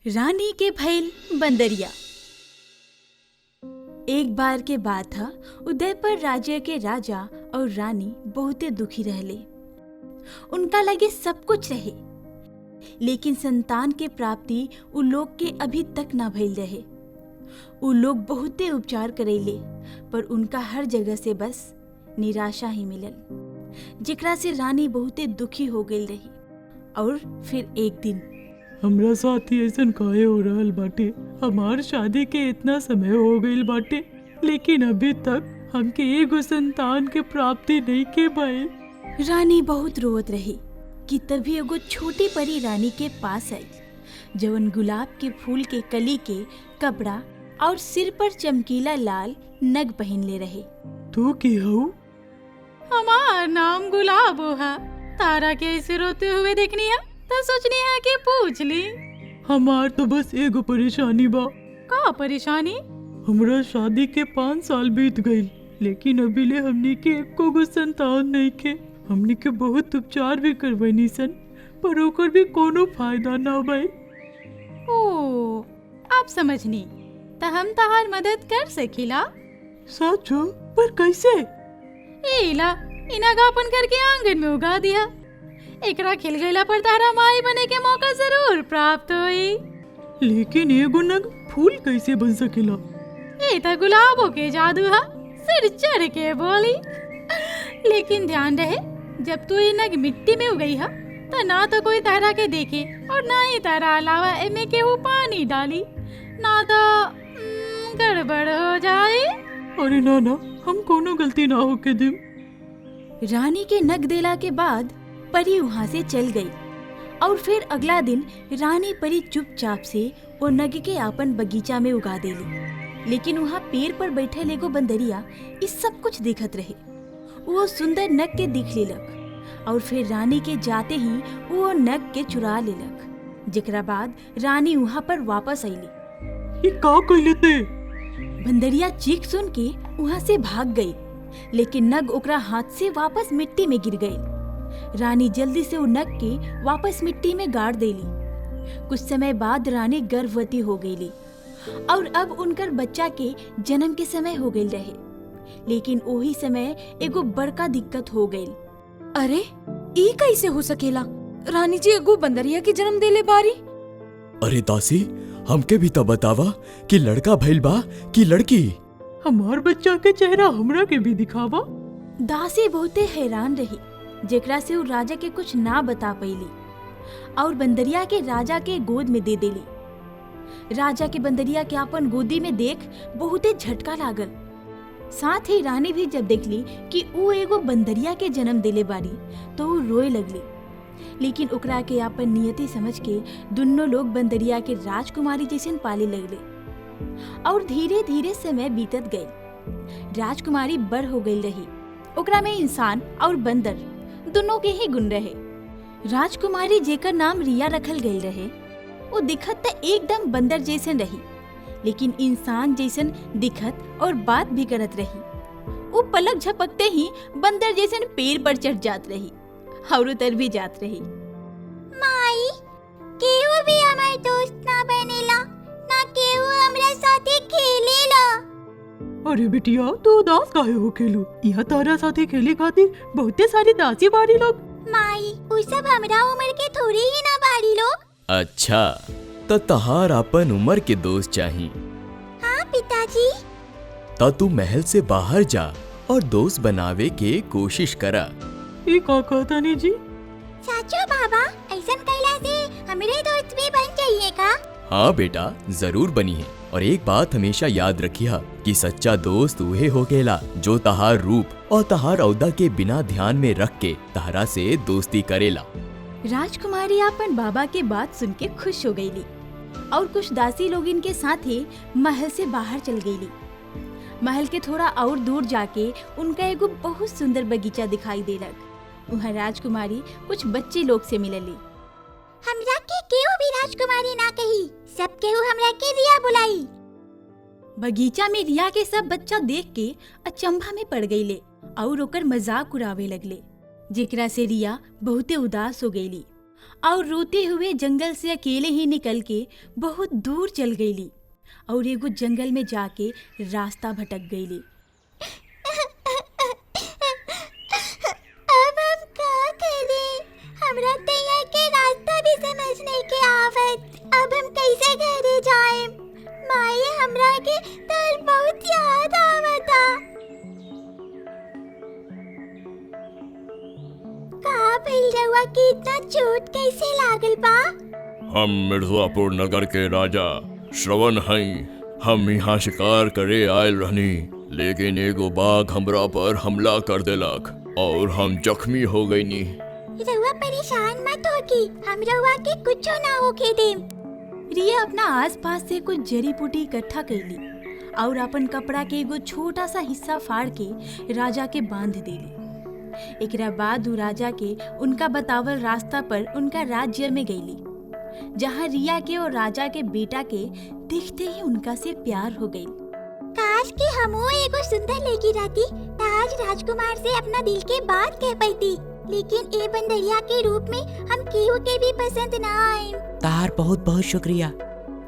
रानी के भैल बंदरिया। एक बार के बात था, उदयपुर राज्य के राजा और रानी बहुते दुखी रहले। उनका लगे सब कुछ रहे, लेकिन संतान के प्राप्ति उ लोग के अभी तक ना भइल रहे। उ लोग बहुते उपचार करेले, पर उनका हर जगह से बस निराशा ही मिलल, जेकरा से रानी बहुते दुखी हो गई रही। और फिर एक दिन, हमरा साथ ही ऐसन काहे हो रहल बाटे। हमार शादी के इतना समय हो गईल बाटे, लेकिन अभी तक हमके एगो संतान के प्राप्ति नहीं के भइल। रानी बहुत रोवत रही कि तभी एगो छोटी परी रानी के पास आई, जवन गुलाब के फूल के कली के कपड़ा और सिर पर चमकीला लाल नग पहनले रहे। तू की हऊ? हमार नाम गुलाबो है। तारा के ऐसे रोते हुए देखनी है तो सोचनी है कि पूछ ली। हमार तो बस एगो परेशानी बा। का परेशानी? हमरा शादी के 5 साल बीत गईल, लेकिन अभी ले हमनी के एको गो संतान नहीं के। हमनी के बहुत उपचार भी करवनी सन, पर ओकर भी कोनो फायदा ना भइल। ओ, आप समझनी तो हम तहार मदद कर सकीला। सच हो? पर कैसे? एला इनागापन करके आंगन में उगा दिया। एकरा खिल गईला पर तारा माई बने के मौका जरूर प्राप्त होई। लेकिन एगो नग फूल कैसे बन सकेला? ये तो गुलाबों के जादू है, सिर चढ़ के बोली। लेकिन ध्यान रहे, जब तू ये नग मिट्टी में उगई है तो ना तो कोई तारा के देखे और ना ही तारा अलावा इनमें केहू पानी डाली, ना तो गड़बड़ हो जाए। अरे ना ना, हम कोनो गलती ना होके देम। रानी के नग देला के बाद परी वहाँ से चल गई। और फिर अगला दिन रानी परी चुपचाप से वो नग के आपन बगीचा में उगा देली। लेकिन वहाँ पेड़ पर बैठे एगो बंदरिया इस सब कुछ देखत रहे। वो सुंदर नग के दिख लेलक और फिर रानी के जाते ही वो नग के चुरा लेलक। जेकरा बाद रानी वहाँ पर वापस आईली। ये का कइले ते? बंदरिया चीख सुन के वहाँ से भाग गई, लेकिन नग ओकरा हाथ से वापस मिट्टी में गिर गई। रानी जल्दी से वो नग के वापस मिट्टी में गाड़ देली। कुछ समय बाद रानी गर्भवती हो गईली और अब उनकर बच्चा के जन्म के समय हो गई रहे। लेकिन वही समय एगो बड़का दिक्कत हो गई। अरे ई कैसे हो सकेला? रानी जी एगो बंदरिया के जन्म देले बारी। अरे दासी, हमके भी तो बतावा कि लड़का भइल बा कि लड़की? हमार बच्चा के चेहरा हमरा के भी दिखावा। दासी बहुते हैरान रही, जेकरा से वो राजा के कुछ ना बता पैली और बंदरिया के राजा के गोद में दे देली। राजा के बंदरिया के अपन गोदी में देख बहुते झटका लागल। साथ ही रानी भी जब देखली कि वो एगो बंदरिया के जन्म देले बारी तो वो रोए लगली। लेकिन ओकरा के अपन नियति समझ के दोनों लोग बंदरिया के राजकुमारी जैसन पाले लगले। और धीरे धीरे समय बीतत गई। राजकुमारी बड़ हो गई रही। ओकरा में इंसान और बंदर दोनों के ही गुण रहे। राजकुमारी जेकर नाम रिया रखल गई रहे, वो दिखत त एकदम बंदर जैसन रही, लेकिन इंसान जैसन दिखत और बात भी करत रही। वो पलक झपकते ही बंदर जैसन पेड़ पर चढ़ जात रही और उतर भी जात रही। माई, केहू भी हमार दोस्त ना बनेला, ना केहू हमरा साथे खेलेला। अरे बिटिया, तू उदास काहे हो खेलू? यहाँ तारा साथे खेले खातिर बहुते सारी दासी बारी लोग। माई, उ सब हमरा उम्र के थोड़ी ही ना बारी लोग। अच्छा, तो तहार अपन उम्र के दोस्त चाही। हाँ पिताजी। तो तू महल से बाहर जा और दोस्त बनावे के कोशिश करा। ये का कहता नी जी? साचो बाबा, ऐसन कैला से हमरे दोस्त भी बन जाइए का? हाँ बेटा, जरूर बनी है। और एक बात हमेशा याद रखिया कि सच्चा दोस्त उहे होकेला जो तहार रूप और तहार औदा के बिना ध्यान में रख के तहरा से दोस्ती करेला। राजकुमारी अपन बाबा के बात सुन के खुश हो गईली और कुछ दासी लोग इनके साथ ही महल से बाहर चल गईली। महल के थोड़ा और दूर जाके उनका एगो बहुत सुंदर बगीचा दिखाई देलक। वहाँ राजकुमारी कुछ बच्चे लोग से मिलली। हमरा के केहू भी राजकुमारी ना कही, सब केहू हमरा के रिया बुलाई। बगीचा में रिया के सब बच्चा देख के अचंभा में पड़ गईले और ओकर मजाक उड़ावे लगले, जेकरा से रिया बहुते उदास हो गईली और रोते हुए जंगल से अकेले ही निकल के बहुत दूर चल गईली और एगो जंगल में जाके रास्ता भटक गईली। अब हम का करें? हमरा तो यहाँ के रास्ता भी समझ नहीं के आवत। अब हम कैसे घरे जाएं? माई हमरा के तर बहुत याद आवता। का भइल रउआ के इतना चोट कैसे लागल बा? हम मिर्जापुर नगर के राजा श्रवण हई। हम यहाँ शिकार करे आयल रहनी, लेकिन एगो बाघ हमरा पर हमला कर देलक और हम जख्मी हो गईनी। रउआ परेशान मत होगी, हम रउआ के कुछो ना होके देम। रिया अपना आसपास से कुछ जड़ी बूटी इकट्ठा कैली और अपन कपड़ा के एगो छोटा सा हिस्सा फाड़ के राजा के बांध देली। एकरा बाद उ राजा के उनका बतावल रास्ता पर उनका राज्य में गईली, जहाँ रिया के और राजा के बेटा के देखते ही उनका से प्यार हो गई। काश कि हमो एगो सुंदर लड़की रहती त आज राजकुमार से अपना दिल के बात कह पाती, लेकिन ए बंदरिया के रूप में हम केहू के भी पसंद ना आए। तार बहुत बहुत शुक्रिया,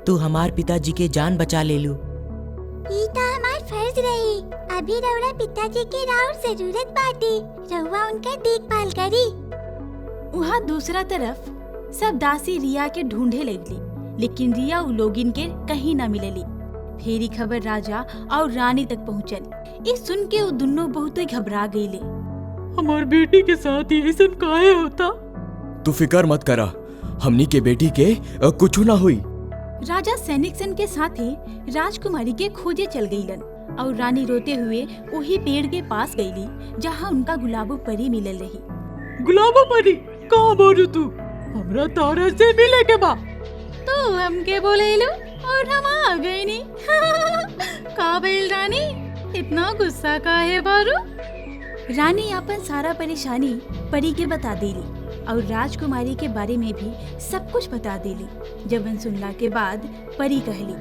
तू हमार पिताजी के जान बचा ले लू। ई त हमार फर्ज रही। अभी रउरा पिताजी के राउर जरूरत बाटे, रउआ उनका देखभाल करी। वहाँ दूसरा तरफ सब दासी रिया के ढूंढे लगली, लेकिन रिया उ लोगिन के कहीं ना मिलली। फेरी खबर राजा और रानी तक पहुँचल। इस सुन के वो दोनों बहुत ही घबरा गईले। हमार बेटी के साथ ये ऐसा काहे होता? तू फिकर मत करा, हमनी के बेटी के कुछ ना हुई। राजा सैनिक सन के साथ ही राजकुमारी के खोजे चल गईलन और रानी रोते हुए वही पेड़ के पास गईली जहाँ उनका गुलाबो परी मिलल रही। गुलाबो परी, कहाँ बारू तू? हमरा तारा से मिले के बा। तो हमके बोले लो और हम आ गए नी। का भइल रानी, इतना गुस्सा काहे बारू? रानी अपन सारा परेशानी परी के बता देली और राजकुमारी के बारे में भी सब कुछ बता देली। जबन सुनला के बाद परी कहली,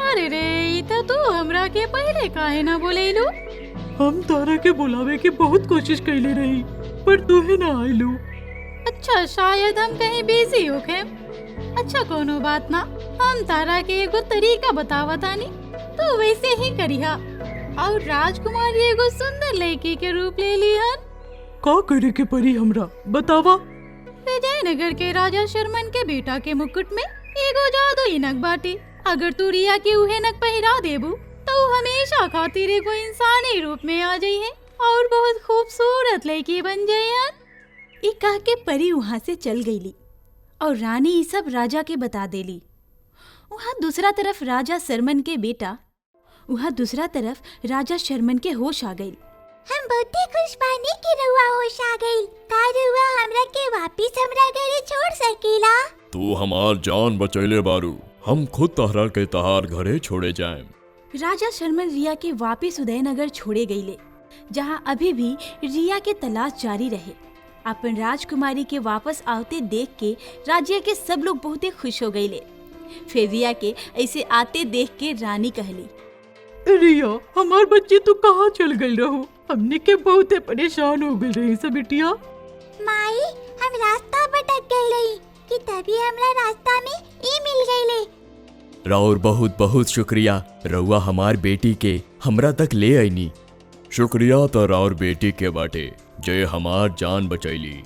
अरे रे, ई त तू हमरा के पहले काहे ना बोले लो? हम तारा के बुलावे की बहुत कोशिश कैले रही, पर तू ही ना आइलू। अच्छा, शायद हम कहीं बिजी होखे। अच्छा, कोनो बात ना, हम तारा के एगो तरीका बतावतानी, तो वैसे ही करिहा। और राजकुमारी एगो सुंदर लड़की के रूप ले लिहन। का करे के परी हमरा बतावा। विजयनगर के राजा शर्मन के बेटा के मुकुट में एगो जादुई नग बाटी। अगर तू रिया के उहे नग पहिरा देबू तो हमेशा खातिर एगो इंसानी रूप में आ जाई है और बहुत खूबसूरत लड़की बन जाइहन। ई कह के परी वहाँ से चल गईली और रानी ये सब राजा के बता देली। वहाँ दूसरा तरफ राजा शर्मन के होश आ गई। हम बहुते खुश बानी कि रउआ होश आ गई। का रउआ हमरा के वापिस हमरा घरे छोड़ सकेला? तू हमार जान बचैले बारू, हम खुद तहरा के तहार घरे छोड़े जाएं। राजा शर्मन रिया के वापिस उदयनगर छोड़े गईले, जहाँ अभी भी रिया के तलाश जारी रहे। अपन राजकुमारी के वापस आते देख के राज्य के सब लोग बहुत ही खुश हो गईले। फिर रिया के ऐसे आते देख के रानी कहली, रिया, हमार बच्ची तू कहाँ चल गई रहो? हमने के बहुत परेशान हो गई रही सब बिटिया। माई, हम रास्ता भटक गई कि तभी हमरा रास्ता में ई मिल गईले। राउर बहुत बहुत शुक्रिया, रउआ हमार बेटी के हमरा तक ले आईनी। शुक्रिया तो राउर बेटी के बाटे, जे हमार जान बचैली।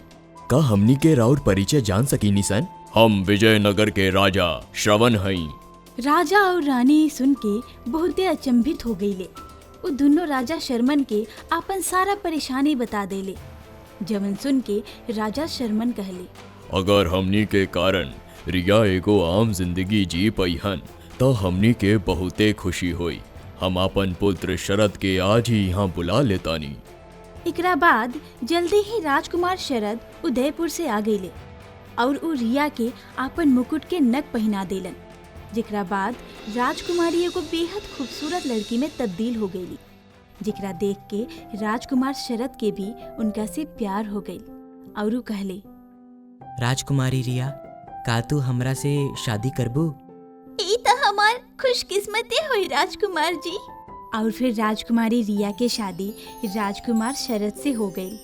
का हमनी के राउर परिचय जान सकीनी सन? हम विजयनगर के राजा श्रवण हई। राजा और रानी सुन के बहुत अचंभित हो गईले। वो दोनों राजा शर्मन के अपन सारा परेशानी बता देले। जवन सुन के राजा शर्मन कहले, अगर हमनी के कारण रिया एगो आम जिंदगी जी पईहन तो हमनी के बहुते खुशी होई। हम अपन पुत्र शरद के आज ही यहाँ बुला लेतानी। एकरा बाद जल्दी ही राजकुमार शरद उदयपुर से आ गईले और उ रिया के अपन मुकुट के नग पहना देलन। जेकरा बाद राजकुमारी एगो बेहद खूबसूरत लड़की में तब्दील हो गईली, जेकरा देख के राजकुमार शरद के भी उनका से प्यार हो गई और उ कहले, राजकुमारी रिया, का तू हमरा से शादी करबू? ई तो हमार खुशकिस्मती हुई राजकुमार जी। और फिर राजकुमारी रिया के शादी राजकुमार शरद से हो गई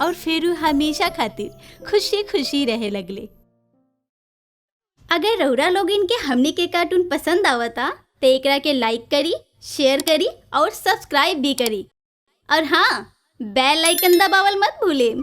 और फिर हमेशा खातिर खुशी खुशी रहे लगले। अगर रउरा लोग इनके हमनी के कार्टून पसंद आवता तो एकरा के लाइक करी, शेयर करी और सब्सक्राइब भी करी। और हाँ, बेल आइकन दबावल मत भूलें।